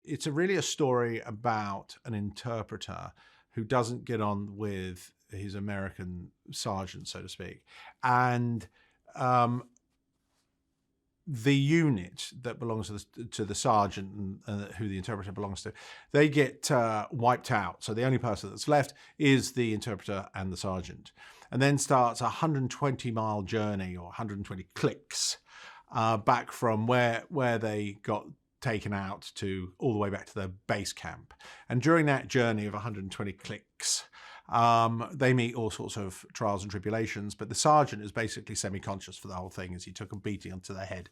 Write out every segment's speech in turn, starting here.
it's really a story about an interpreter who doesn't get on with his American sergeant, so to speak, and the unit that belongs to the sergeant and who the interpreter belongs to, they get wiped out. So the only person that's left is the interpreter and the sergeant. And then starts a 120-mile journey, or 120 clicks, back from where they got taken out to all the way back to their base camp. And during that journey of 120 clicks, they meet all sorts of trials and tribulations, but the sergeant is basically semi-conscious for the whole thing, as he took a beating onto the head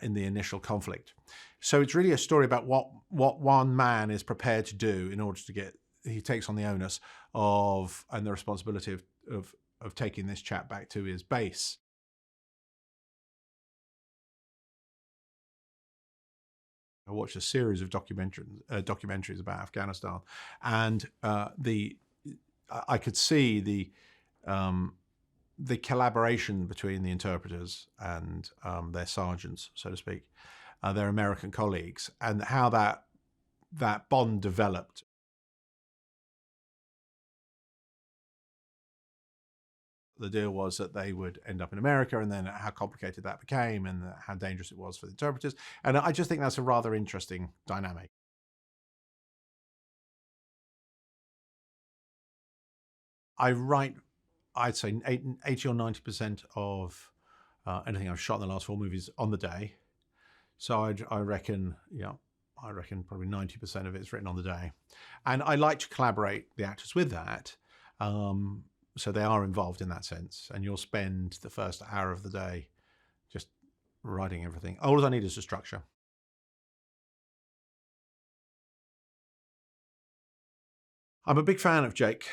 in the initial conflict. So it's really a story about what one man is prepared to do in order to get. He takes on the onus of and the responsibility of taking this chap back to his base. I watched a series of documentaries about Afghanistan, and I could see the collaboration between the interpreters and their sergeants, so to speak, their American colleagues, and how that bond developed. The deal was that they would end up in America, and then how complicated that became and how dangerous it was for the interpreters. And I just think that's a rather interesting dynamic. I write, I'd say 80 or 90% of anything I've shot in the last 4 movies on the day. So I reckon probably 90% of it's written on the day. And I like to collaborate the actors with that. So they are involved in that sense. And you'll spend the first hour of the day just writing everything. All I need is a structure. I'm a big fan of Jake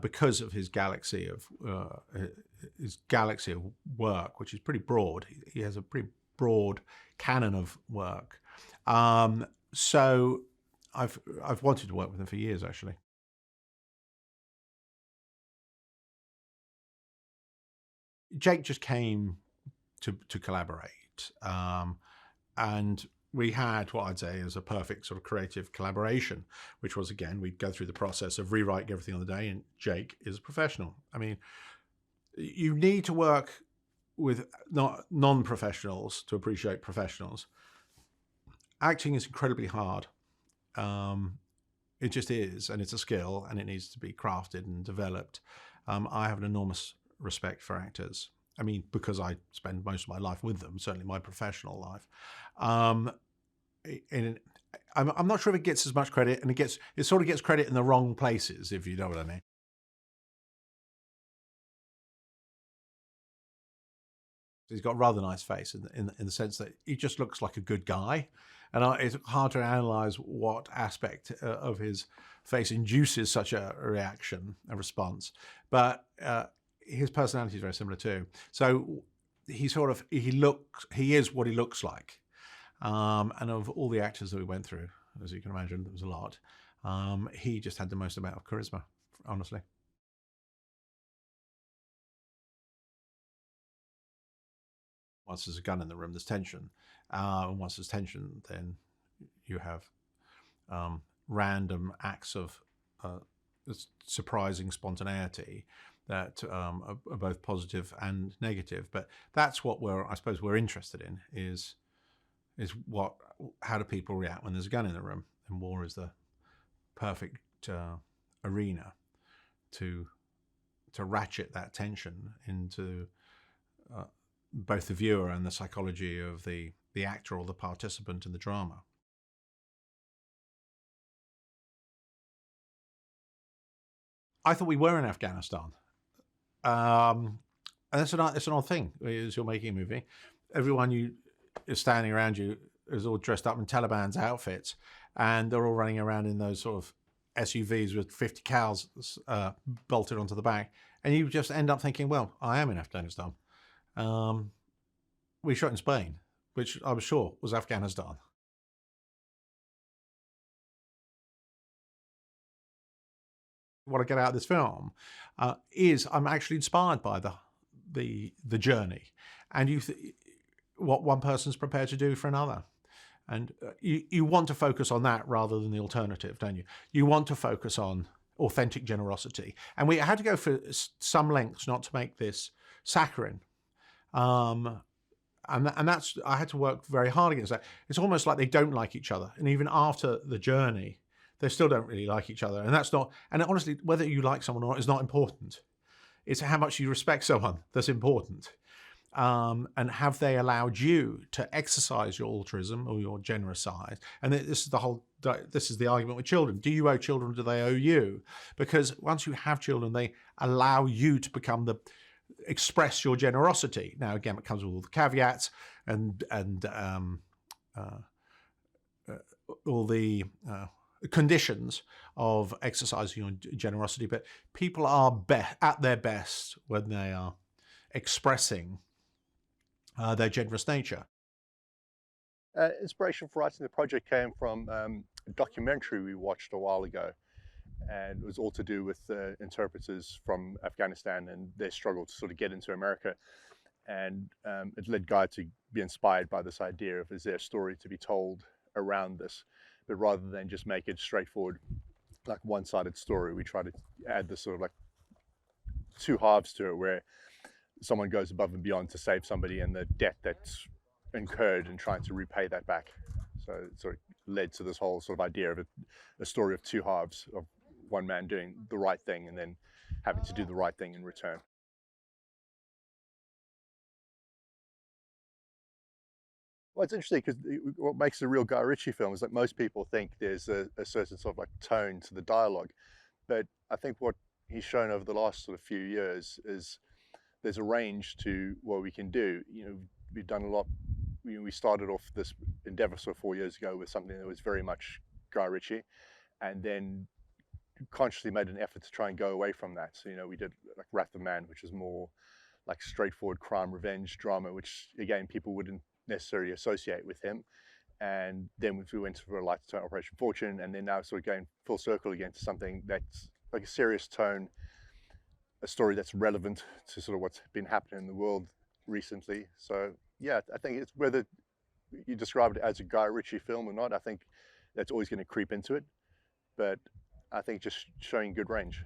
because of his galaxy of work, which is pretty broad. He has a pretty broad canon of work. So I've wanted to work with him for years, actually. Jake just came to collaborate, and we had what I'd say is a perfect sort of creative collaboration, which was, again, we'd go through the process of rewriting everything on the day, and Jake is a professional. I mean, you need to work with non-professionals to appreciate professionals. Acting is incredibly hard. It just is, and it's a skill, and it needs to be crafted and developed. I have an enormous respect for actors. I mean, because I spend most of my life with them, certainly my professional life. I'm not sure if it gets as much credit, and it sort of gets credit in the wrong places, if you know what I mean. He's got a rather nice face in the sense that he just looks like a good guy, and it's hard to analyze what aspect of his face induces such a reaction, a response. But his personality is very similar too. So he is what he looks like. And of all the actors that we went through, as you can imagine, there was a lot. He just had the most amount of charisma, honestly. Once there's a gun in the room, there's tension. And once there's tension, then you have random acts of surprising spontaneity that are both positive and negative. But that's what I suppose we're interested in, is how do people react when there's a gun in the room? And war is the perfect arena to ratchet that tension into both the viewer and the psychology of the actor or the participant in the drama. I thought we were in Afghanistan. And that's an odd thing, as you're making a movie. Everyone is standing around you is all dressed up in Taliban's outfits, and they're all running around in those sort of SUVs with 50 cals bolted onto the back. And you just end up thinking, well, I am in Afghanistan. We shot in Spain, which I was sure was Afghanistan. What I get out of this film is I'm actually inspired by the journey, and what one person's prepared to do for another. And you want to focus on that rather than the alternative, don't you? You want to focus on authentic generosity. And we had to go for some lengths not to make this saccharine. And that's, I had to work very hard against that. It's almost like they don't like each other. And even after the journey, they still don't really like each other. And that's not, and honestly, whether you like someone or not is not important. It's how much you respect someone that's important. And have they allowed you to exercise your altruism or your generous side? And this is the argument with children. Do you owe children? Do they owe you? Because once you have children, they allow you to express your generosity. Now, again, it comes with all the caveats and all the conditions of exercising your generosity. But people are at their best when they are expressing their generous nature. Inspiration for writing the project came from a documentary we watched a while ago, and it was all to do with interpreters from Afghanistan and their struggle to sort of get into America. And it led Guy to be inspired by this idea of, is there a story to be told around this? But rather than just make it straightforward, like one-sided story, we try to add this sort of like two halves to it, where someone goes above and beyond to save somebody and the debt that's incurred and trying to repay that back. So it sort of led to this whole sort of idea of a story of two halves, of one man doing the right thing and then having to do the right thing in return. Well, it's interesting because what makes a real Guy Ritchie film is that most people think there's a certain sort of like tone to the dialogue. But I think what he's shown over the last sort of few years is there's a range to what we can do. We've done a lot. We started off this endeavor sort of 4 years ago with something that was very much Guy Ritchie, and then consciously made an effort to try and go away from that. So, we did like Wrath of Man, which is more like straightforward crime revenge drama, which again, people wouldn't necessarily associate with him. And then we went for a light tone, Operation Fortune, and then now sort of going full circle again to something that's like a serious tone, a story that's relevant to sort of what's been happening in the world recently. So yeah, I think it's whether you describe it as a Guy Ritchie film or not, I think that's always going to creep into it. But I think just showing good range.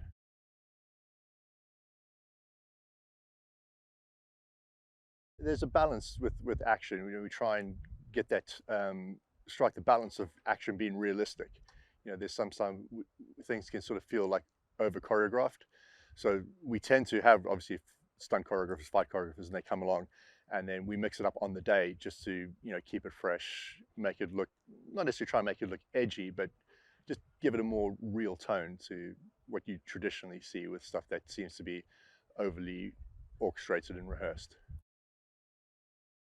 There's a balance with action. We try and get that, strike the balance of action being realistic. There's sometimes things can sort of feel like over choreographed. So we tend to have obviously stunt choreographers, fight choreographers, and they come along, and then we mix it up on the day just to keep it fresh, make it look, not necessarily try and make it look edgy, but just give it a more real tone to what you traditionally see with stuff that seems to be overly orchestrated and rehearsed.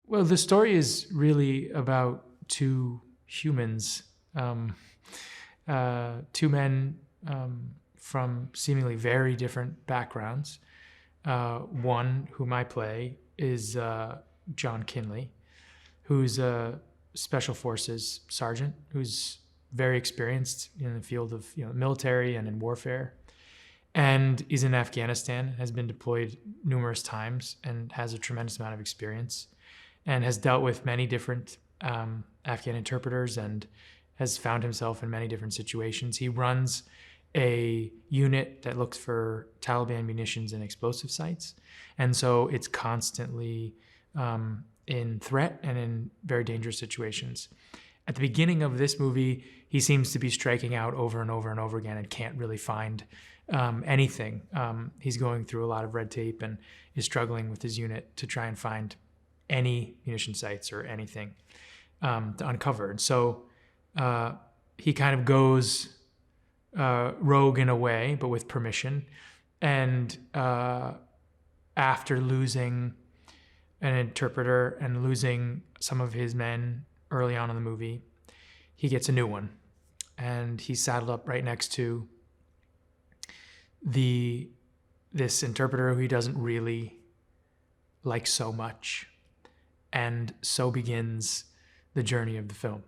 Well, the story is really about two humans, two men from seemingly very different backgrounds. One, whom I play, is John Kinley, who's a special forces sergeant who's very experienced in the field of military and in warfare, and is in Afghanistan, has been deployed numerous times and has a tremendous amount of experience, and has dealt with many different Afghan interpreters and has found himself in many different situations. He runs a unit that looks for Taliban munitions and explosive sites. And so it's constantly in threat and in very dangerous situations. At the beginning of this movie, he seems to be striking out over and over and over again and can't really find anything. He's going through a lot of red tape and is struggling with his unit to try and find any munition sites or anything to uncover. And so he kind of goes rogue in a way, but with permission. And after losing an interpreter and losing some of his men early on in the movie, he gets a new one. And he's saddled up right next to this interpreter who he doesn't really like so much. And so begins the journey of the film.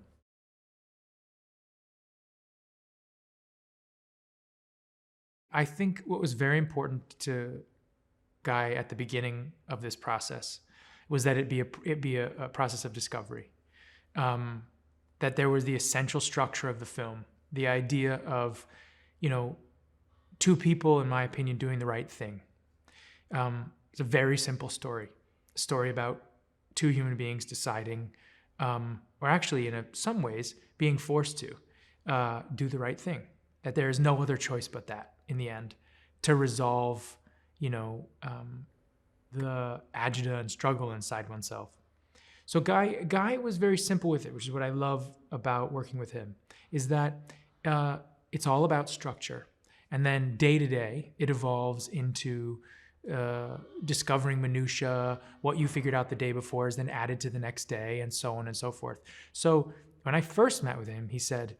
I think what was very important to Guy at the beginning of this process was that it be a process of discovery. that there was the essential structure of the film, the idea of, two people, in my opinion, doing the right thing. It's a very simple story, a story about two human beings deciding, or actually in some ways being forced to do the right thing, that there is no other choice but that in the end to resolve, the agita and struggle inside oneself. So Guy was very simple with it, which is what I love about working with him, is that it's all about structure. And then day to day, it evolves into discovering minutia. What you figured out the day before is then added to the next day, and so on and so forth. So when I first met with him, he said,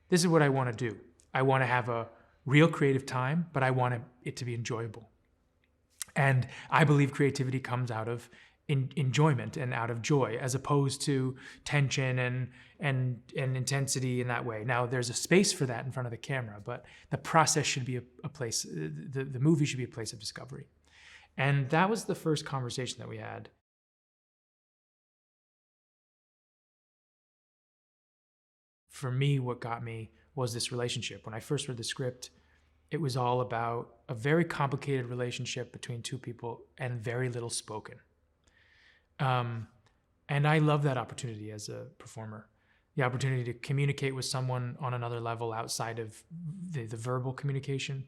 this is what I want to do. I want to have a real creative time, but I want it to be enjoyable. And I believe creativity comes out of enjoyment and out of joy, as opposed to tension and intensity in that way. Now, there's a space for that in front of the camera, but the process should be a place, the movie should be a place of discovery. And that was the first conversation that we had. For me, what got me was this relationship. When I first read the script, it was all about a very complicated relationship between two people and very little spoken. And I love that opportunity as a performer, the opportunity to communicate with someone on another level outside of the verbal communication.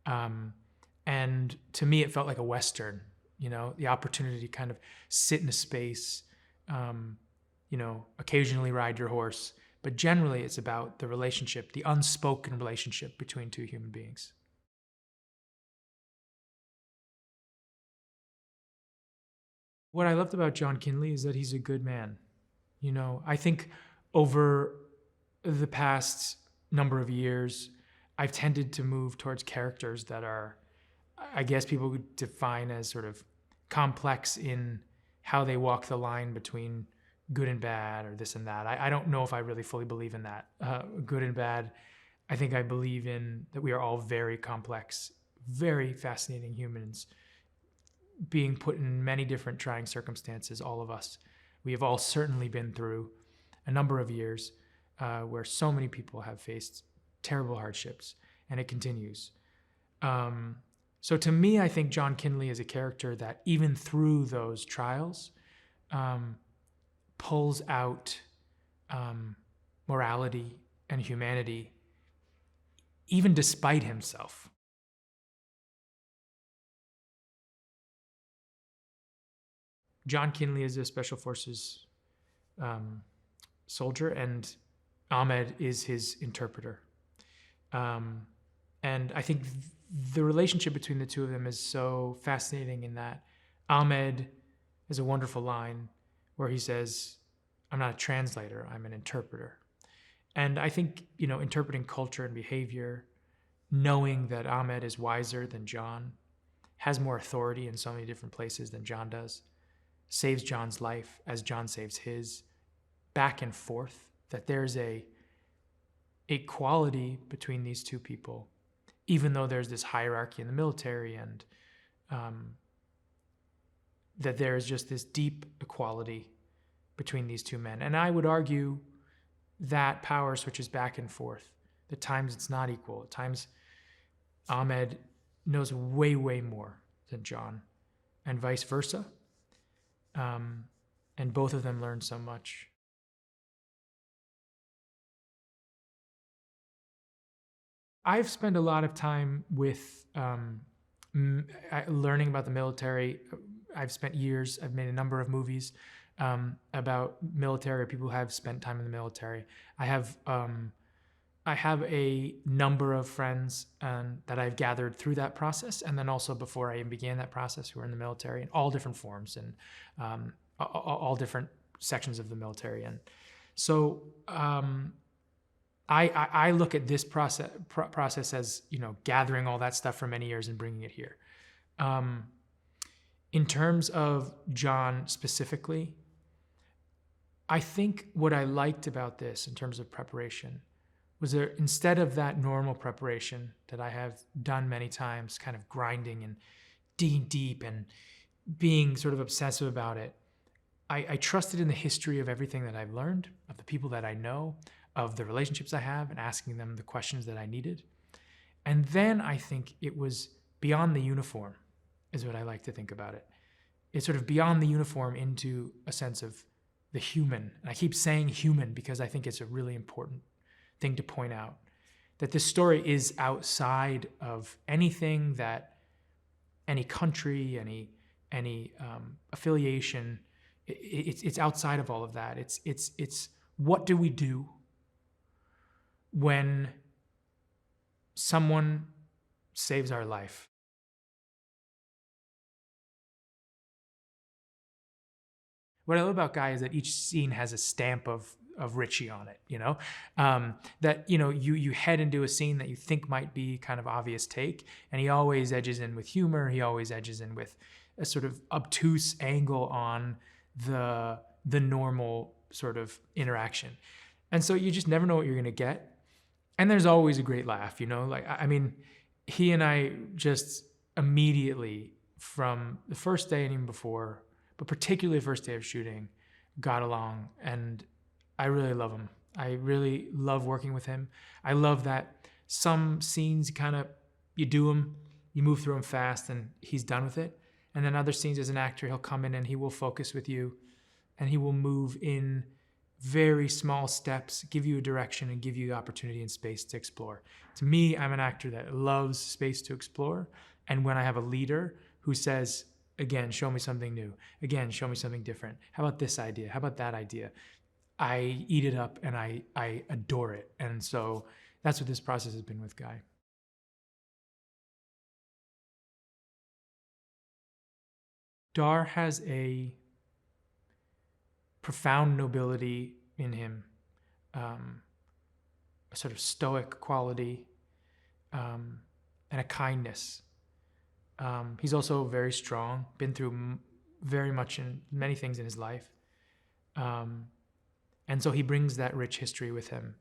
And to me, it felt like a Western, the opportunity to kind of sit in a space, occasionally ride your horse, but generally it's about the relationship, the unspoken relationship between two human beings. What I loved about John Kinley is that he's a good man. I think over the past number of years, I've tended to move towards characters that are, I guess people would define as sort of complex in how they walk the line between good and bad or this and that. I don't know if I really fully believe in that, good and bad. I think I believe in that we are all very complex, very fascinating humans, being put in many different trying circumstances, all of us. We have all certainly been through a number of years where so many people have faced terrible hardships, and it continues. So to me, I think John Kinley is a character that even through those trials pulls out morality and humanity, even despite himself. John Kinley is a Special Forces soldier, and Ahmed is his interpreter. And I think the relationship between the two of them is so fascinating in that Ahmed has a wonderful line where he says, I'm not a translator, I'm an interpreter. And I think, interpreting culture and behavior, knowing that Ahmed is wiser than John, has more authority in so many different places than John does, saves John's life as John saves his, back and forth, that there's a quality between these two people, even though there's this hierarchy in the military, and that there is just this deep equality between these two men. And I would argue that power switches back and forth. At times it's not equal. At times Ahmed knows way, way more than John, and vice versa. And both of them learn so much. I've spent a lot of time with learning about the military. I've spent years, I've made a number of movies about military, people who have spent time in the military. I have a number of friends that I've gathered through that process, and then also before I even began that process, who are in the military in all different forms and all different sections of the military. And so I look at this process as, gathering all that stuff for many years and bringing it here. In terms of John specifically, I think what I liked about this in terms of preparation was there, instead of that normal preparation that I have done many times, kind of grinding and digging deep and being sort of obsessive about it, I trusted in the history of everything that I've learned, of the people that I know, of the relationships I have, and asking them the questions that I needed. And then I think it was beyond the uniform, is what I like to think about it. It's sort of beyond the uniform into a sense of the human. And I keep saying human because I think it's a really important thing to point out, that this story is outside of anything that any country, any affiliation, it's outside of all of that. It's what do we do when someone saves our life? What I love about Guy is that each scene has a stamp of Ritchie on it, you know? That, you know, you head into a scene that you think might be kind of obvious take, and he always edges in with humor, he always edges in with a sort of obtuse angle on the normal sort of interaction. And so you just never know what you're gonna get. And there's always a great laugh, you know? Like, I mean, he and I just immediately, from the first day and even before, but particularly the first day of shooting, got along, and I really love him. I really love working with him. I love that some scenes kind of, you do them, you move through them fast, and he's done with it. And then other scenes as an actor, he'll come in and he will focus with you, and he will move in very small steps, give you a direction and give you the opportunity and space to explore. To me, I'm an actor that loves space to explore. And when I have a leader who says, again, show me something new. Again, show me something different. How about this idea? How about that idea? I eat it up and I adore it. And so that's what this process has been with Guy. Dar has a profound nobility in him, a sort of stoic quality, and a kindness. He's also very strong, been through very much in many things in his life. And so he brings that rich history with him.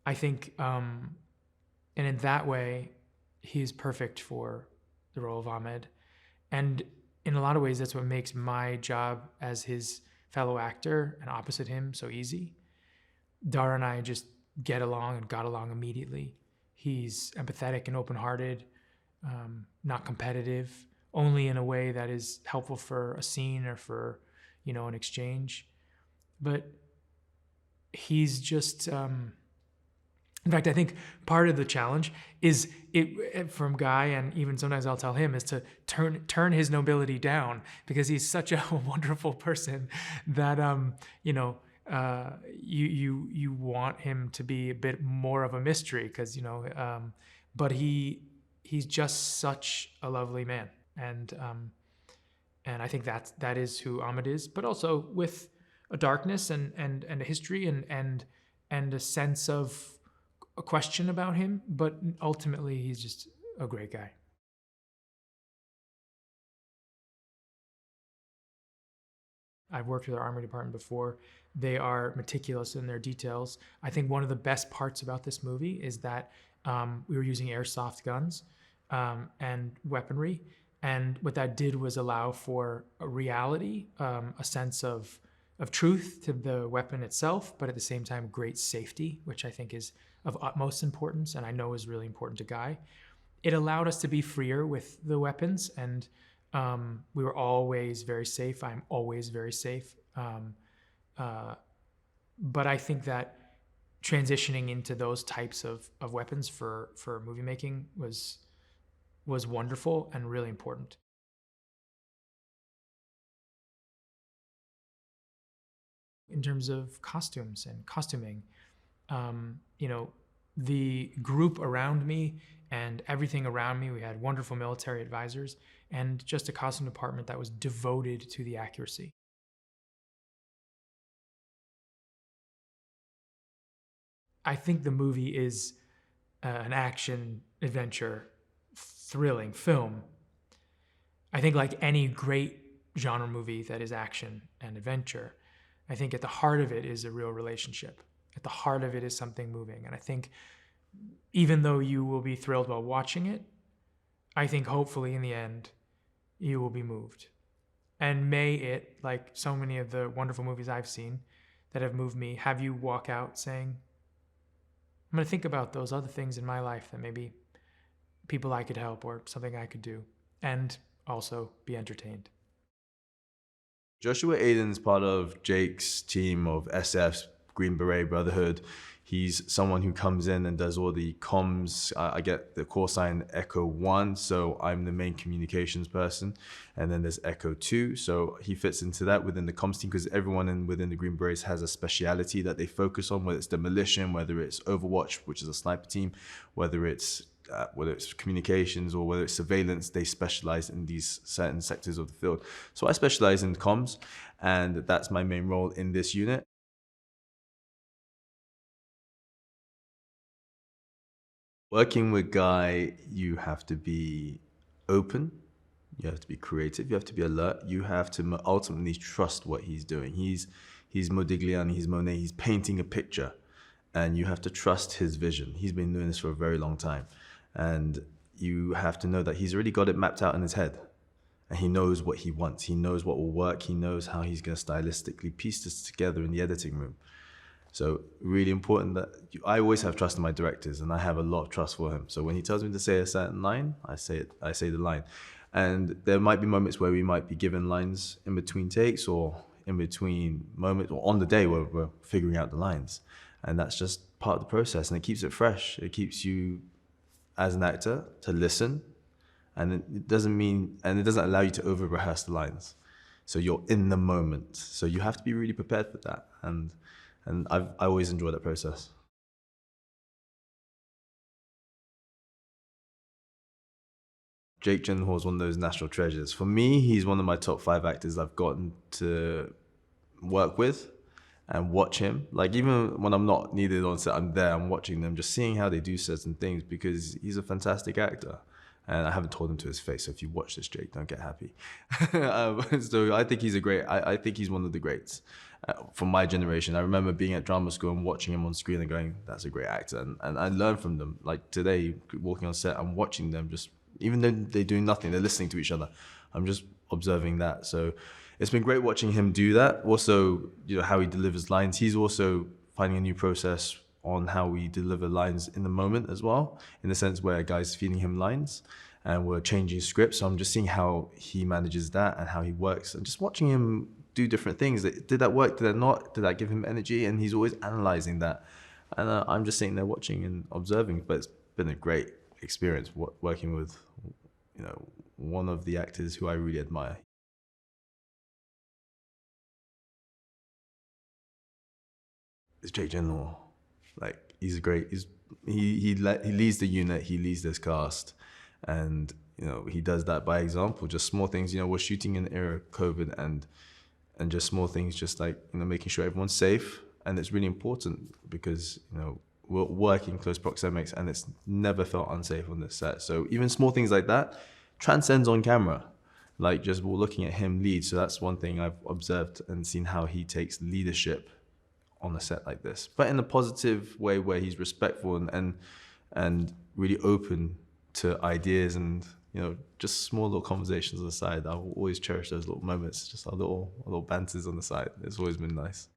I think, and in that way, he is perfect for the role of Ahmed. And in a lot of ways, that's what makes my job as his fellow actor and opposite him so easy. Dar and I just get along and got along immediately. He's empathetic and open-hearted, not competitive, only in a way that is helpful for a scene or for, you know, an exchange. But he's just, in fact, I think part of the challenge is from Guy, and even sometimes I'll tell him, is to turn his nobility down, because he's such a wonderful person that, you know, you want him to be a bit more of a mystery, because, you know, but he's just such a lovely man, and I think that is who Ahmed is, but also with a darkness and a history and a sense of a question about him, but ultimately he's just a great guy. I've worked with our Army Department before. They are meticulous in their details. I think one of the best parts about this movie is that we were using airsoft guns and weaponry. And what that did was allow for a reality, a sense of truth to the weapon itself, but at the same time, great safety, which I think is of utmost importance, and I know is really important to Guy. It allowed us to be freer with the weapons, and we were always very safe. I'm always very safe. But I think that transitioning into those types of weapons for movie making was wonderful and really important. In terms of costumes and costuming, you know, the group around me and everything around me, we had wonderful military advisors and just a costume department that was devoted to the accuracy. I think the movie is an action, adventure, thrilling film. I think like any great genre movie that is action and adventure, I think at the heart of it is a real relationship. At the heart of it is something moving. And I think even though you will be thrilled while watching it, I think hopefully in the end, you will be moved. And may it, like so many of the wonderful movies I've seen that have moved me, have you walk out saying, I'm going to think about those other things in my life that maybe people I could help or something I could do, and also be entertained. Joshua Aidan's part of Jake's team of SF's Green Beret Brotherhood. He's someone who comes in and does all the comms. I get the call sign Echo 1, so I'm the main communications person. And then there's Echo 2, so he fits into that within the comms team, because everyone within the Green Berets has a speciality that they focus on, whether it's demolition, whether it's Overwatch, which is a sniper team, whether it's communications or whether it's surveillance. They specialize in these certain sectors of the field. So I specialize in comms, and that's my main role in this unit. Working with Guy, you have to be open, you have to be creative, you have to be alert, you have to ultimately trust what he's doing. He's Modigliani, he's Monet, he's painting a picture, and you have to trust his vision. He's been doing this for a very long time. And you have to know that he's already got it mapped out in his head. And he knows what he wants. He knows what will work. He knows how he's going to stylistically piece this together in the editing room. So really important that I always have trust in my directors, and I have a lot of trust for him. So when he tells me to say a certain line, I say the line. And there might be moments where we might be given lines in between takes or in between moments or on the day where we're figuring out the lines. And that's just part of the process, and it keeps it fresh. It keeps you, as an actor, to listen, and it doesn't allow you to over rehearse the lines. So you're in the moment. So you have to be really prepared for that, and I always enjoy that process. Jake Gyllenhaal is one of those national treasures. For me, he's one of my top 5 actors I've gotten to work with and watch him. Like, even when I'm not needed on set, I'm there, I'm watching them, just seeing how they do certain things, because he's a fantastic actor. And I haven't told him to his face, so if you watch this, Jake, don't get happy. So I think he's I think he's one of the greats from my generation. I remember being at drama school and watching him on screen and going, that's a great actor. And I learned from them. Like today, walking on set, I'm watching them just, even though they're doing nothing, they're listening to each other. I'm just observing that. So it's been great watching him do that. Also, how he delivers lines. He's also finding a new process on how we deliver lines in the moment as well, in the sense where a guy's feeding him lines and we're changing scripts. So I'm just seeing how he manages that and how he works, and just watching him do different things. Did that work? Did that not? Did that give him energy? And he's always analyzing that. And I'm just sitting there watching and observing, but it's been a great experience working with, one of the actors who I really admire. It's Jake Gyllenhaal. Like, he's great. He leads the unit. He leads this cast, and he does that by example. Just small things. We're shooting in the era of COVID, and just small things, just like making sure everyone's safe, and it's really important because we're working close proxemics, and it's never felt unsafe on this set. So even small things like that transcends on camera. Like, just we're looking at him lead. So that's one thing I've observed and seen, how he takes leadership on a set like this, but in a positive way where he's respectful and really open to ideas, and just small little conversations on the side. I'll always cherish those little moments, just our little banters on the side. It's always been nice.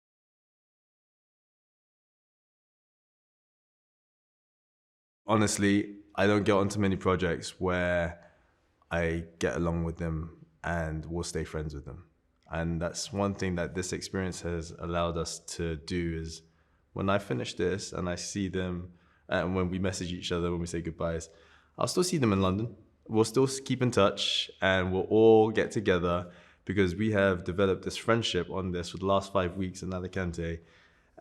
Honestly, I don't get onto many projects where I get along with them and will stay friends with them. And that's one thing that this experience has allowed us to do, is when I finish this and I see them, and when we message each other, when we say goodbyes, I'll still see them in London. We'll still keep in touch, and we'll all get together, because we have developed this friendship on this for the last 5 weeks in Alicante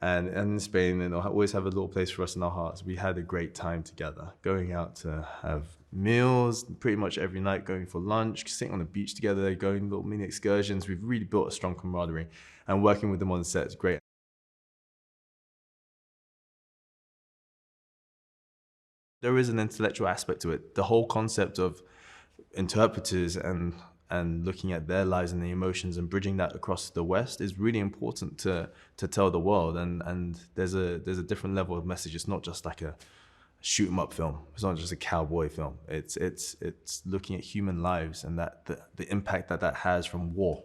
and in Spain, and it'll always have a little place for us in our hearts. We had a great time together, going out to have meals pretty much every night, going for lunch, sitting on the beach together, going little mini excursions. We've really built a strong camaraderie, and working with them on set is great. There is an intellectual aspect to it. The whole concept of interpreters and looking at their lives and the emotions and bridging that across the West is really important to tell the world. And there's a different level of message. It's not just like a shoot 'em up film. It's not just a cowboy film. It's looking at human lives and the impact that has from war.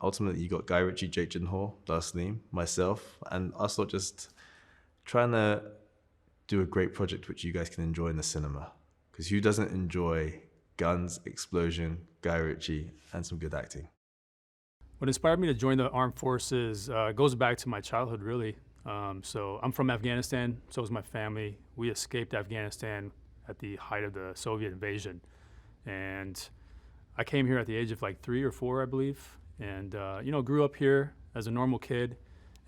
ultimately you got Guy Ritchie, Jake Gyllenhaal, Dar Salim, myself, and us all just trying to do a great project which you guys can enjoy in the cinema. Because who doesn't enjoy guns, explosion, Guy Ritchie, and some good acting? What inspired me to join the armed forces goes back to my childhood, really. So I'm from Afghanistan, so is my family. We escaped Afghanistan at the height of the Soviet invasion. And I came here at the age of like 3 or 4, I believe. And, grew up here as a normal kid.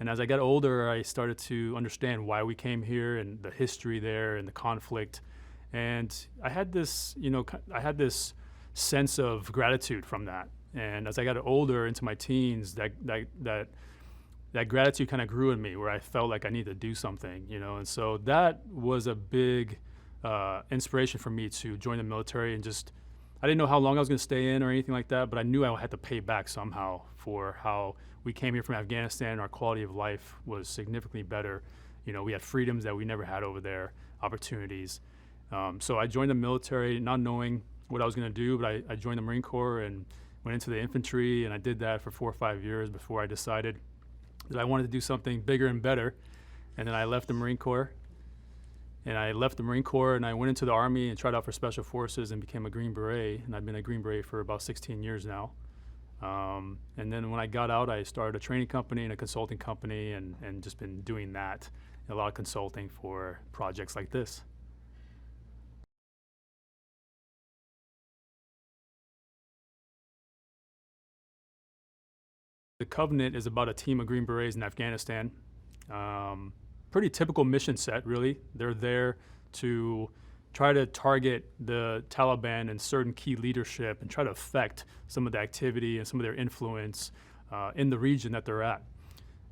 And as I got older, I started to understand why we came here and the history there and the conflict. And I had this, sense of gratitude from that. And as I got older into my teens, that gratitude kind of grew in me, where I felt like I needed to do something, And so that was a big inspiration for me to join the military. And just, I didn't know how long I was going to stay in or anything like that, but I knew I had to pay back somehow for how we came here from Afghanistan. Our quality of life was significantly better. We had freedoms that we never had over there, opportunities. So I joined the military not knowing what I was going to do, but I joined the Marine Corps and went into the infantry, and I did that for 4 or 5 years before I decided that I wanted to do something bigger and better. And then I left the Marine Corps. And I went into the Army and tried out for Special Forces and became a Green Beret. And I've been a Green Beret for about 16 years now. And then when I got out, I started a training company and a consulting company and just been doing that, a lot of consulting for projects like this. The Covenant is about a team of Green Berets in Afghanistan. Pretty typical mission set, really. They're there to try to target the Taliban and certain key leadership and try to affect some of the activity and some of their influence in the region that they're at.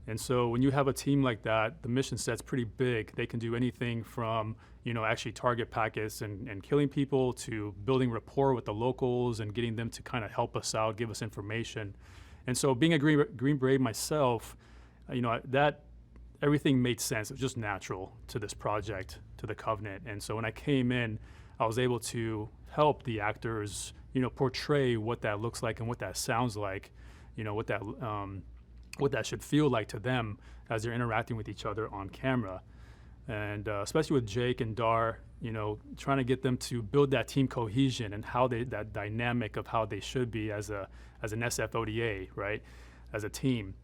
And so when you have a team like that, the mission set's pretty big. They can do anything from, actually target packets and killing people to building rapport with the locals and getting them to kind of help us out, give us information. And so being a Green Beret myself, that everything made sense. It was just natural to this project, to the Covenant. And so when I came in, I was able to help the actors, portray what that looks like and what that sounds like, what that should feel like to them as they're interacting with each other on camera. And especially with Jake and Dar, trying to get them to build that team cohesion and that dynamic of how they should be as an SFODA, right, as a team.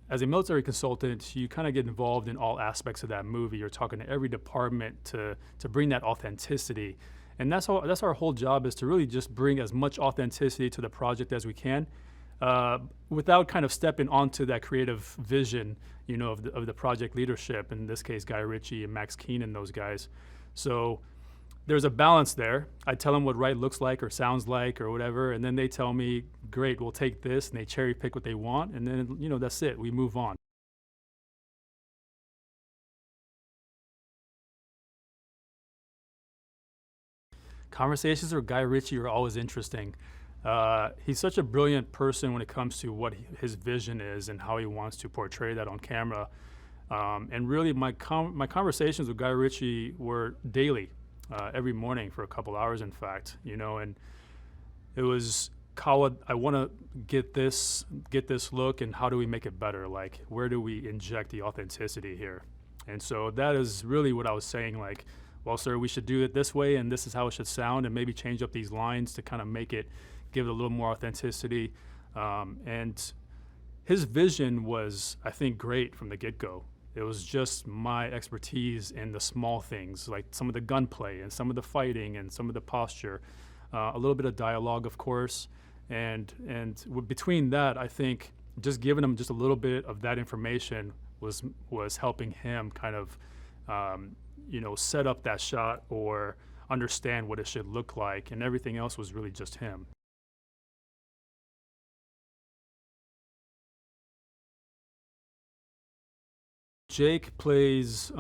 As a military consultant, you kind of get involved in all aspects of that movie. You're talking to every department to bring that authenticity. And that's our whole job, is to really just bring as much authenticity to the project as we can, without kind of stepping onto that creative vision, of the project leadership, in this case, Guy Ritchie and Max Keenan, those guys. So there's a balance there. I tell them what right looks like or sounds like or whatever, and then they tell me, great, we'll take this, and they cherry pick what they want, and then, that's it. We move on. Conversations with Guy Ritchie are always interesting. He's such a brilliant person when it comes to what his vision is and how he wants to portray that on camera. And really, my conversations with Guy Ritchie were daily, every morning for a couple hours, in fact. And it was, Kawa, I want to get this look, and how do we make it better? Like, where do we inject the authenticity here? And so that is really what I was saying, like, well, sir, we should do it this way, and this is how it should sound, and maybe change up these lines to kind of give it a little more authenticity. And his vision was, I think, great from the get-go. It was just my expertise in the small things, like some of the gunplay and some of the fighting and some of the posture, a little bit of dialogue, of course. And between that, I think just giving him just a little bit of that information was helping him kind of, set up that shot or understand what it should look like. And everything else was really just him. Jake plays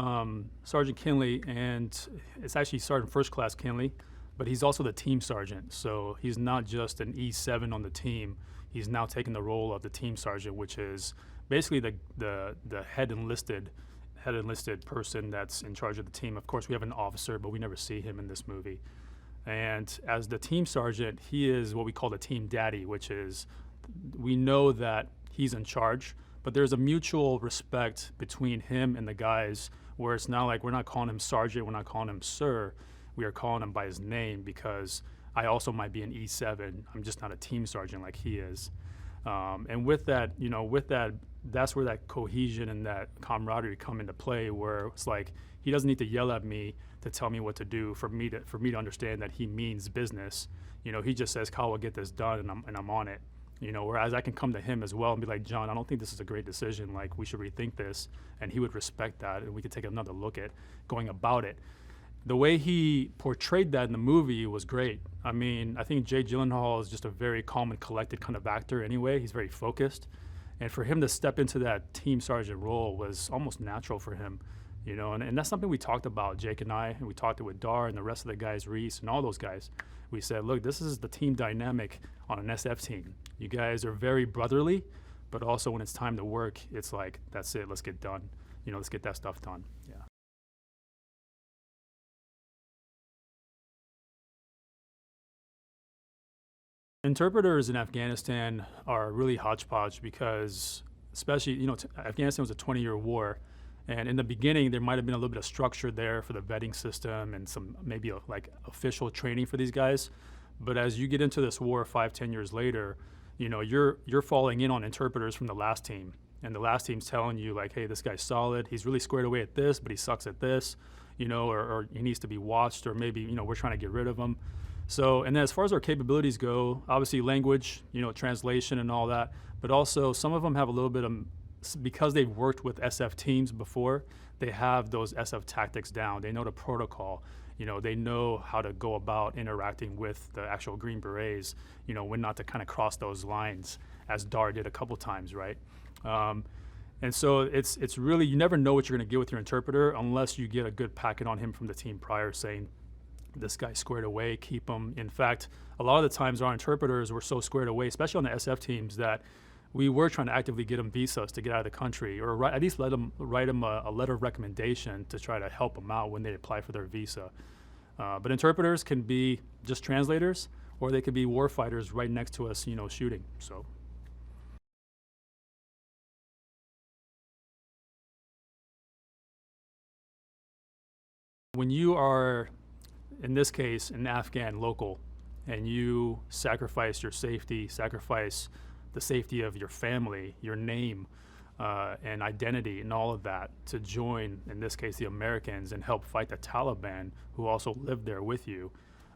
Sergeant Kinley, and it's actually Sergeant First Class Kinley, but he's also the team sergeant. So he's not just an E7 on the team. He's now taking the role of the team sergeant, which is basically the head enlisted head enlisted person that's in charge of the team. Of course, we have an officer, but we never see him in this movie. And as the team sergeant, he is what we call the team daddy, which is we know that he's in charge, but there's a mutual respect between him and the guys where it's not like we're not calling him sergeant, we're not calling him sir, we are calling him by his name because I also might be an E7. I'm just not a team sergeant like he is. And with that, that's where that cohesion and that camaraderie come into play, where it's like he doesn't need to yell at me to tell me what to do for me to understand that he means business. He just says, Kawa, get this done, and I'm on it. Whereas I can come to him as well and be like, John, I don't think this is a great decision. Like, we should rethink this, and he would respect that, and we could take another look at going about it. The way he portrayed that in the movie was great. I mean, I think Jake Gyllenhaal is just a very calm and collected kind of actor anyway. He's very focused. And for him to step into that team sergeant role was almost natural for him, and that's something we talked about, Jake and I, and we talked it with Dar and the rest of the guys, Reese and all those guys. We said, look, this is the team dynamic on an SF team. You guys are very brotherly, but also when it's time to work, it's like, that's it, let's get done. Let's get that stuff done. Yeah. Interpreters in Afghanistan are really hodgepodge because, especially, Afghanistan was a 20-year war, and in the beginning there might have been a little bit of structure there for the vetting system and some maybe official training for these guys. But as you get into this war 5-10 years later, you're falling in on interpreters from the last team, and the last team's telling you like, hey, this guy's solid, he's really squared away at this, but he sucks at this, or he needs to be watched, or maybe we're trying to get rid of him. So, and then as far as our capabilities go, obviously language, translation and all that, but also some of them have a little bit of, because they've worked with SF teams before, they have those SF tactics down. They know the protocol. They know how to go about interacting with the actual Green Berets, when not to kind of cross those lines, as Dar did a couple times, right? And so it's really, you never know what you're going to get with your interpreter unless you get a good packet on him from the team prior saying, this guy squared away, keep him. In fact, a lot of the times our interpreters were so squared away, especially on the SF teams, that we were trying to actively get them visas to get out of the country, or at least write them a letter of recommendation to try to help them out when they apply for their visa. But interpreters can be just translators, or they could be war fighters right next to us, shooting. So. When you are, in this case, an Afghan local, and you sacrifice your safety, sacrifice the safety of your family, your name, and identity and all of that to join, in this case, the Americans and help fight the Taliban, who also lived there with you,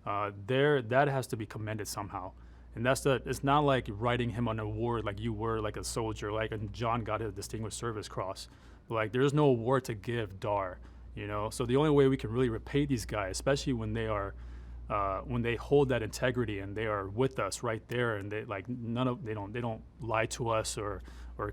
that has to be commended somehow. And it's not like writing him an award like you were like a soldier, like John got a Distinguished Service Cross. Like, there's no award to give Dar. So the only way we can really repay these guys, especially when they are, when they hold that integrity and they are with us right there, and they don't lie to us or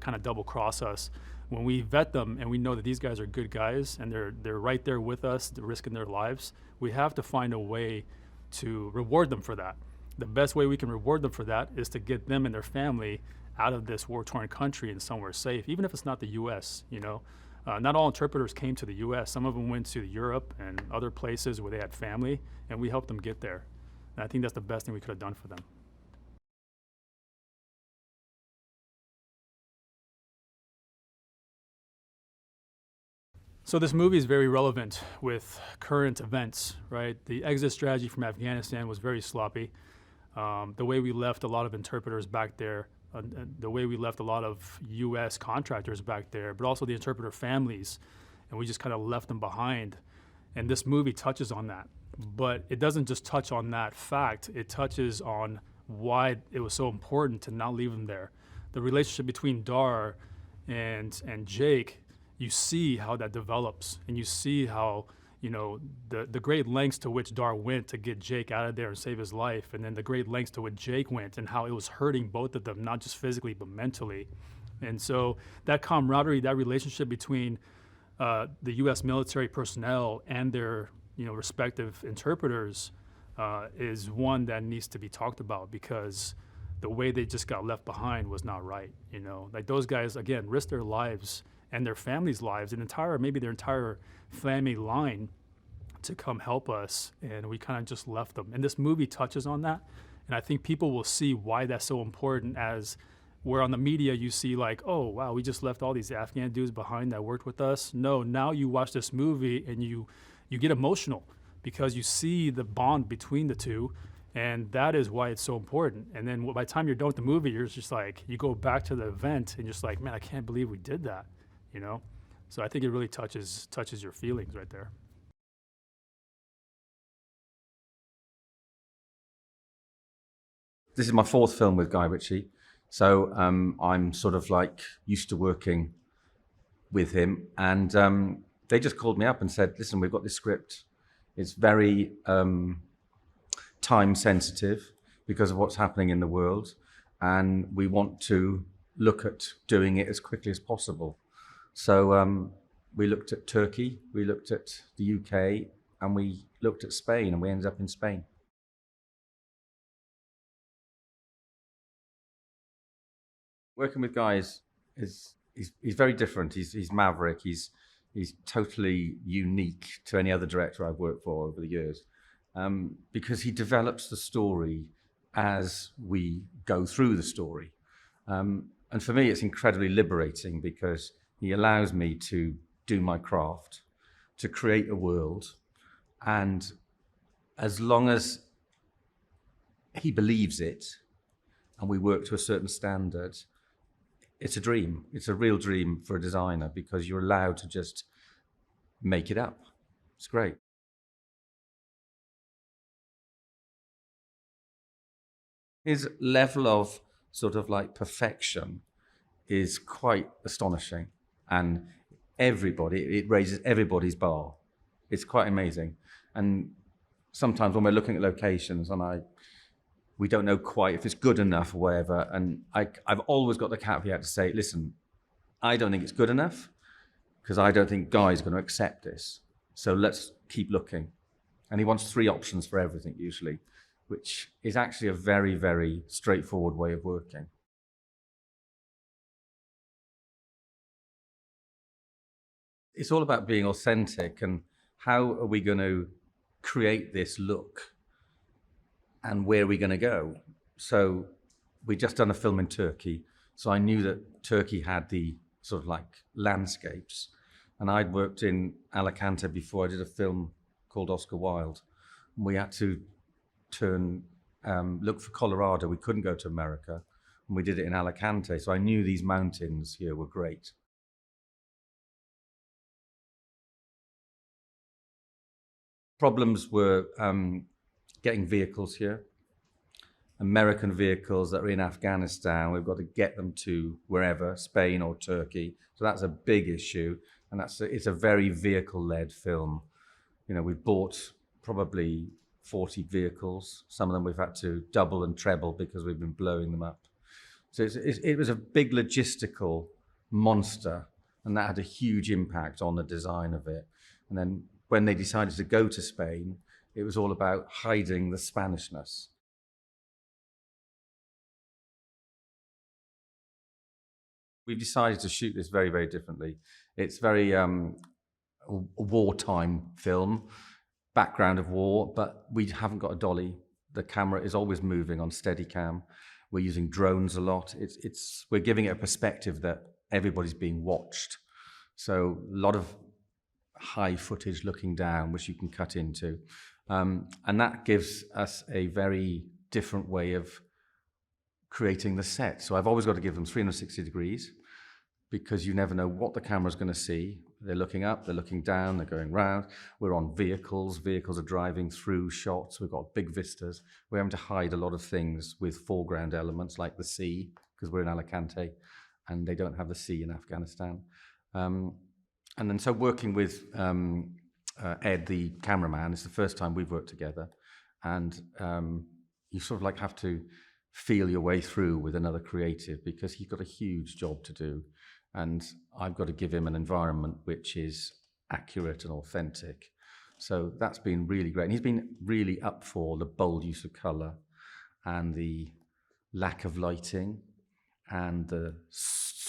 kind of double cross us. When we vet them and we know that these guys are good guys and they're right there with us, they're risking their lives, we have to find a way to reward them for that. The best way we can reward them for that is to get them and their family out of this war-torn country and somewhere safe, even if it's not the U.S., Not all interpreters came to the U.S. Some of them went to Europe and other places where they had family, and we helped them get there. And I think that's the best thing we could have done for them. So this movie is very relevant with current events, right? The exit strategy from Afghanistan was very sloppy. The way we left a lot of interpreters back there, the way we left a lot of U.S. contractors back there, but also the interpreter families, and we just kind of left them behind. And this movie touches on that. But it doesn't just touch on that fact, it touches on why it was so important to not leave them there. The relationship between Dar and Jake, you see how that develops, and you see how, the great lengths to which Dar went to get Jake out of there and save his life, and then the great lengths to which Jake went and how it was hurting both of them, not just physically, but mentally. And so that camaraderie, that relationship between the U.S. military personnel and their respective interpreters is one that needs to be talked about, because the way they just got left behind was not right. Like, those guys, again, risked their lives and their families' lives, maybe their entire family line, to come help us, and we kind of just left them. And this movie touches on that, and I think people will see why that's so important, as where on the media you see like, oh wow, we just left all these Afghan dudes behind that worked with us. No, now you watch this movie and you get emotional because you see the bond between the two, and that is why it's so important. And then by the time you're done with the movie, you're just like, you go back to the event and just like, man, I can't believe we did that, you know? So I think it really touches your feelings right there. This is my fourth film with Guy Ritchie, so I'm sort of like used to working with him, and they just called me up and said, listen, we've got this script. It's very time sensitive because of what's happening in the world, and we want to look at doing it as quickly as possible. So we looked at Turkey, we looked at the UK, and we looked at Spain, and we ended up in Spain. Working with Guy is very different. He's maverick. He's totally unique to any other director I've worked for over the years, because he develops the story as we go through the story. And for me, it's incredibly liberating because he allows me to do my craft, to create a world, and as long as he believes it and we work to a certain standard, it's a dream. It's a real dream for a designer because you're allowed to just make it up. It's great. His level of sort of like perfection is quite astonishing, and it raises everybody's bar. It's quite amazing. And sometimes when we're looking at locations and we don't know quite if it's good enough or whatever. And I've always got the caveat to say, listen, I don't think it's good enough because I don't think Guy's going to accept this. So let's keep looking. And he wants 3 options for everything usually, which is actually a very, very straightforward way of working. It's all about being authentic and how are we going to create this look? And where are we going to go? So we just done a film in Turkey. So I knew that Turkey had the sort of like landscapes. And I'd worked in Alicante before. I did a film called Oscar Wilde. And we had to look for Colorado. We couldn't go to America. And we did it in Alicante. So I knew these mountains here were great. Problems were getting vehicles here. American vehicles that are in Afghanistan, we've got to get them to wherever, Spain or Turkey. So that's a big issue, and it's a very vehicle-led film. You know, we've bought probably 40 vehicles. Some of them we've had to double and treble because we've been blowing them up. So it was a big logistical monster, and that had a huge impact on the design of it. And then when they decided to go to Spain, it was all about hiding the Spanishness. We've decided to shoot this very, very differently. It's very a wartime film, background of war, but we haven't got a dolly. The camera is always moving on Steadicam. We're using drones a lot. We're giving it a perspective that everybody's being watched. So a lot of high footage looking down, which you can cut into. And that gives us a very different way of creating the set. So I've always got to give them 360 degrees because you never know what the camera's going to see. They're looking up, they're looking down, they're going round. We're on vehicles. Vehicles are driving through shots. We've got big vistas. We're having to hide a lot of things with foreground elements like the sea, because we're in Alicante and they don't have the sea in Afghanistan. And then so working with Ed, the cameraman, it's the first time we've worked together. And you sort of like have to feel your way through with another creative because he's got a huge job to do. And I've got to give him an environment which is accurate and authentic. So that's been really great. And he's been really up for the bold use of color and the lack of lighting and the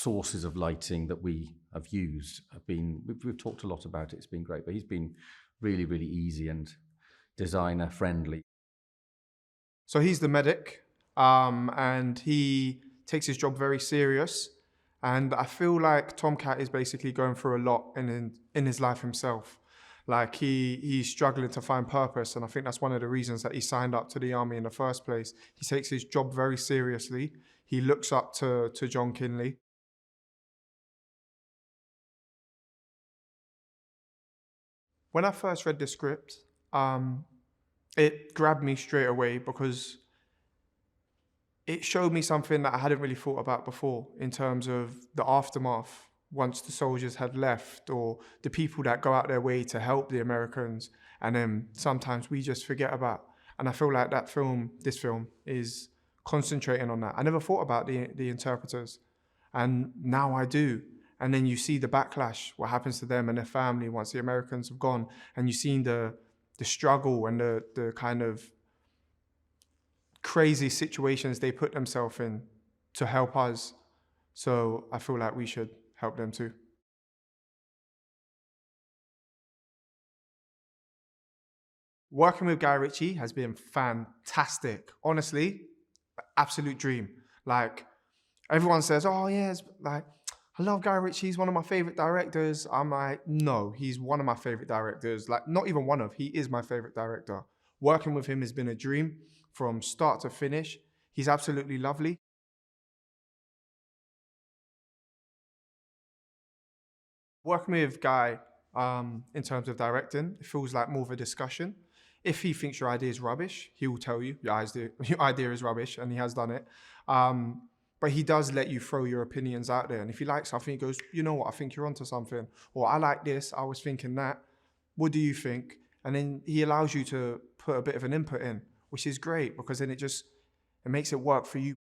sources of lighting that we have used have been, we've talked a lot about it, it's been great, but he's been really, really easy and designer friendly. So he's the medic, and he takes his job very serious. And I feel like Tomcat is basically going through a lot in his life himself. Like he's struggling to find purpose, and I think that's one of the reasons that he signed up to the army in the first place. He takes his job very seriously. He looks up to John Kinley. When I first read the script, it grabbed me straight away because it showed me something that I hadn't really thought about before in terms of the aftermath once the soldiers had left, or the people that go out their way to help the Americans, and then sometimes we just forget about. And I feel like this film is concentrating on that. I never thought about the interpreters, and now I do. And then you see the backlash, what happens to them and their family once the Americans have gone, and you've seen the struggle and the kind of crazy situations they put themselves in to help us. So I feel like we should help them too. Working with Guy Ritchie has been fantastic. Honestly, absolute dream. Like, everyone says, oh yeah, it's like, I love Guy Ritchie, he's one of my favorite directors. I'm like, no, he's one of my favorite directors. Like, not even one of, he is my favorite director. Working with him has been a dream from start to finish. He's absolutely lovely. Working with Guy in terms of directing, it feels like more of a discussion. If he thinks your idea is rubbish, he will tell you your idea is rubbish, and he has done it. But he does let you throw your opinions out there. And if he likes something, he goes, you know what, I think you're onto something. Or I like this, I was thinking that. What do you think? And then he allows you to put a bit of an input in, which is great, because then it makes it work for you.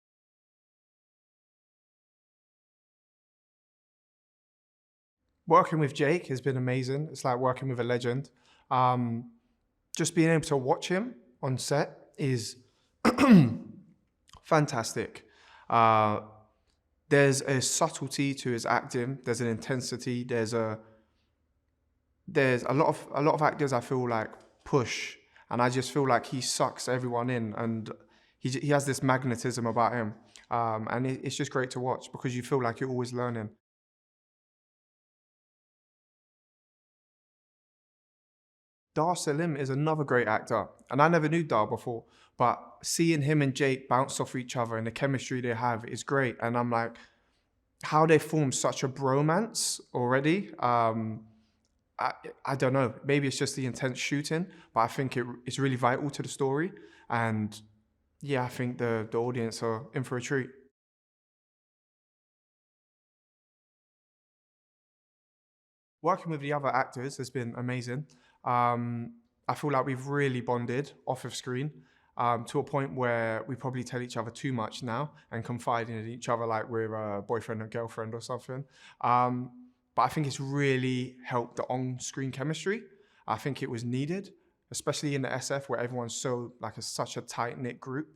Working with Jake has been amazing. It's like working with a legend. Just being able to watch him on set is fantastic. There's a subtlety to his acting. There's an intensity. There's a lot of actors I feel like push, and I just feel like he sucks everyone in, and he has this magnetism about him, and it's just great to watch because you feel like you're always learning. Dar Salim is another great actor, and I never knew Dar before, but seeing him and Jake bounce off each other and the chemistry they have is great. And I'm like, how they formed such a bromance already. I don't know, maybe it's just the intense shooting, but I think it's really vital to the story. And yeah, I think the audience are in for a treat. Working with the other actors has been amazing. I feel like we've really bonded off of screen to a point where we probably tell each other too much now and confide in each other like we're a boyfriend and girlfriend or something. But I think it's really helped the on-screen chemistry. I think it was needed, especially in the SF where everyone's so like such a tight-knit group.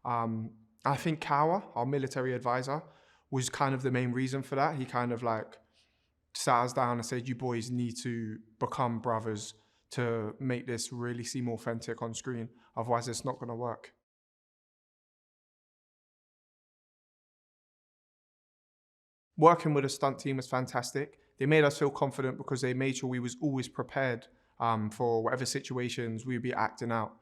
I think Kawa, our military advisor, was kind of the main reason for that. He kind of like sat us down and said, you boys need to become brothers to make this really seem authentic on screen. Otherwise, it's not going to work. Working with a stunt team was fantastic. They made us feel confident because they made sure we was always prepared for whatever situations we'd be acting out.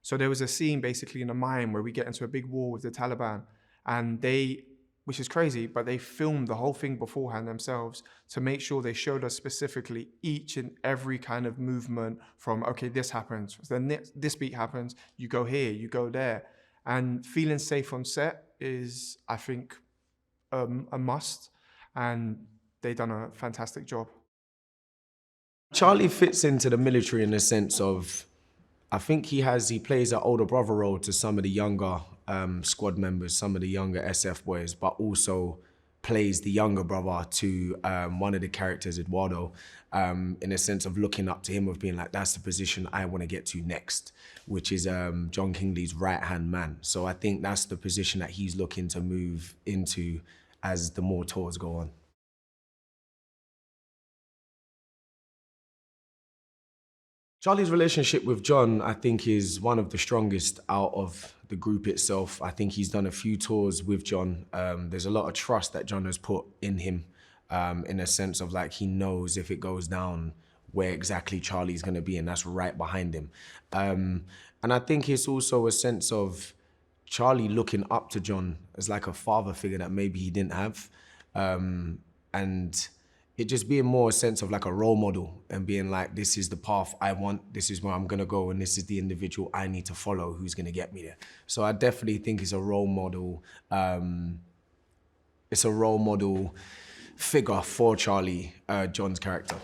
So there was a scene basically in a mine where we get into a big war with the Taliban, and which is crazy, but they filmed the whole thing beforehand themselves to make sure they showed us specifically each and every kind of movement from, okay, this happens, then this beat happens, you go here, you go there. And feeling safe on set is, I think, a must, and they've done a fantastic job. Charlie fits into the military in the sense of, I think he plays an older brother role to some of the younger squad members, some of the younger SF boys, but also plays the younger brother to one of the characters, Eduardo, in a sense of looking up to him, of being like, that's the position I want to get to next, which is John Kinley's right-hand man. So I think that's the position that he's looking to move into as the more tours go on. Charlie's relationship with John, I think, is one of the strongest out of the group itself. I think he's done a few tours with John. There's a lot of trust that John has put in him, in a sense of like he knows if it goes down where exactly Charlie's going to be, and that's right behind him. And I think it's also a sense of Charlie looking up to John as like a father figure that maybe he didn't have. And it just being more a sense of like a role model and being like, this is the path I want, this is where I'm gonna go, and this is the individual I need to follow who's gonna get me there. So I definitely think it's a role model. It's a role model figure for Charlie, John's character.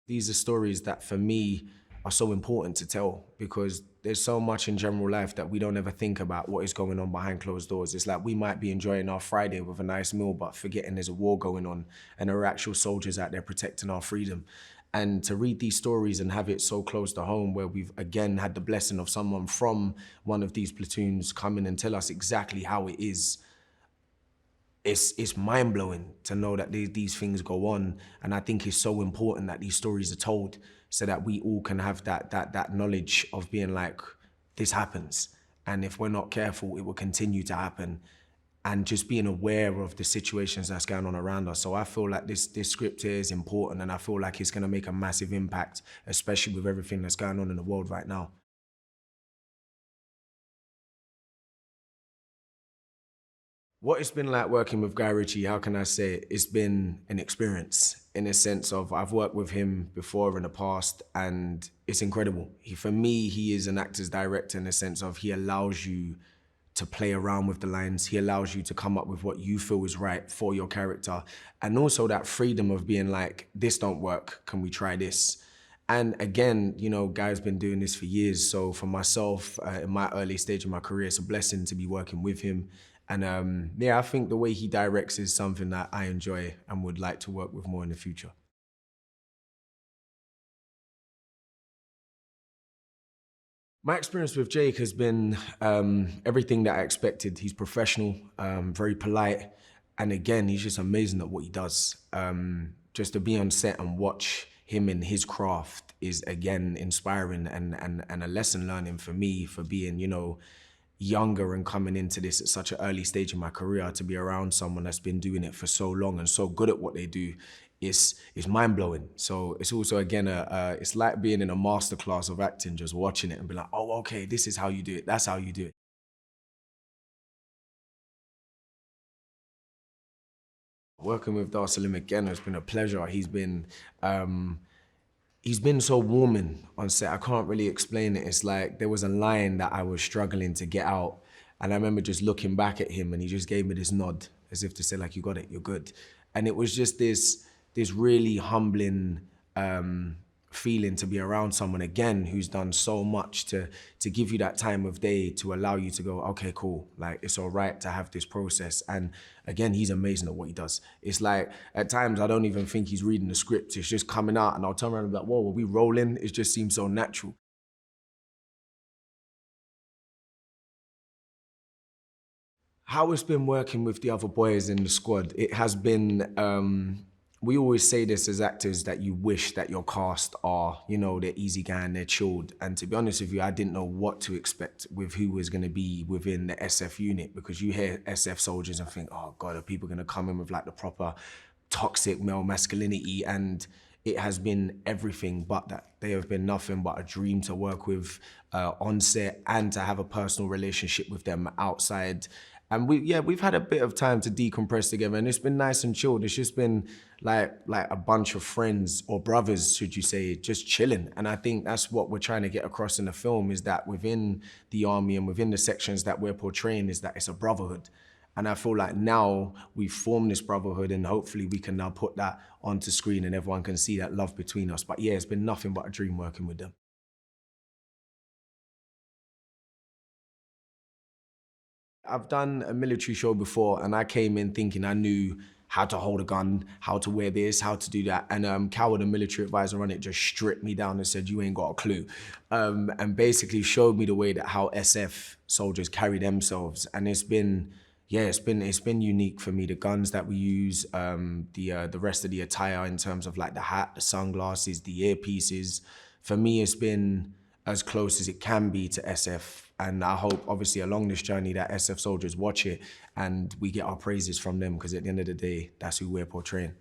These are stories that for me are so important to tell because there's so much in general life that we don't ever think about what is going on behind closed doors. It's like we might be enjoying our Friday with a nice meal, but forgetting there's a war going on and there are actual soldiers out there protecting our freedom. And to read these stories and have it so close to home where we've again had the blessing of someone from one of these platoons come in and tell us exactly how it is, it's mind-blowing to know that these things go on. And I think it's so important that these stories are told so that we all can have that knowledge of being like, this happens. And if we're not careful, it will continue to happen. And just being aware of the situations that's going on around us. So I feel like this script here is important, and I feel like it's gonna make a massive impact, especially with everything that's going on in the world right now. What it's been like working with Guy Ritchie, how can I say it? It's been an experience in a sense of I've worked with him before in the past and it's incredible. For me, he is an actor's director in the sense of he allows you to play around with the lines. He allows you to come up with what you feel is right for your character. And also that freedom of being like, this don't work, can we try this? And again, you know, Guy's been doing this for years. So for myself, in my early stage of my career, it's a blessing to be working with him. And yeah, I think the way he directs is something that I enjoy and would like to work with more in the future. My experience with Jake has been everything that I expected. He's professional, very polite, and again, he's just amazing at what he does. Just to be on set and watch him in his craft is, again, inspiring and a lesson learning for me for being, you know, younger and coming into this at such an early stage in my career. To be around someone that's been doing it for so long and so good at what they do is mind-blowing. So it's also, again, it's like being in a masterclass of acting, just watching it and be like, oh, okay, this is how you do it. That's how you do it. Working with Dar Salim again has been a pleasure. He's been so warming on set. I can't really explain it. It's like there was a line that I was struggling to get out. And I remember just looking back at him and he just gave me this nod as if to say like, you got it, you're good. And it was just this really humbling feeling to be around someone again who's done so much to give you that time of day to allow you to go, okay, cool, like it's all right to have this process. And again, he's amazing at what he does. It's like at times I don't even think he's reading the script, it's just coming out and I'll turn around and be like, whoa, are we rolling? It just seems so natural. How it's been working with the other boys in the squad, it has been, we always say this as actors that you wish that your cast are, you know, they're easygoing, they're chilled. And to be honest with you, I didn't know what to expect with who was going to be within the SF unit, because you hear SF soldiers and think, oh God, are people going to come in with like the proper toxic male masculinity? And it has been everything but that. They have been nothing but a dream to work with on set and to have a personal relationship with them outside. And we've had a bit of time to decompress together and it's been nice and chilled. It's just been like a bunch of friends or brothers, should you say, just chilling. And I think that's what we're trying to get across in the film, is that within the army and within the sections that we're portraying is that it's a brotherhood. And I feel like now we've formed this brotherhood and hopefully we can now put that onto screen and everyone can see that love between us. But yeah, it's been nothing but a dream working with them. I've done a military show before and I came in thinking I knew how to hold a gun, how to wear this, how to do that. And Kawa, the military advisor on it, just stripped me down and said, you ain't got a clue. And basically showed me the way that how SF soldiers carry themselves. And it's been unique for me. The guns that we use, the rest of the attire in terms of like the hat, the sunglasses, the earpieces. For me, it's been as close as it can be to SF. And I hope, obviously, along this journey that SF soldiers watch it and we get our praises from them, because at the end of the day, that's who we're portraying.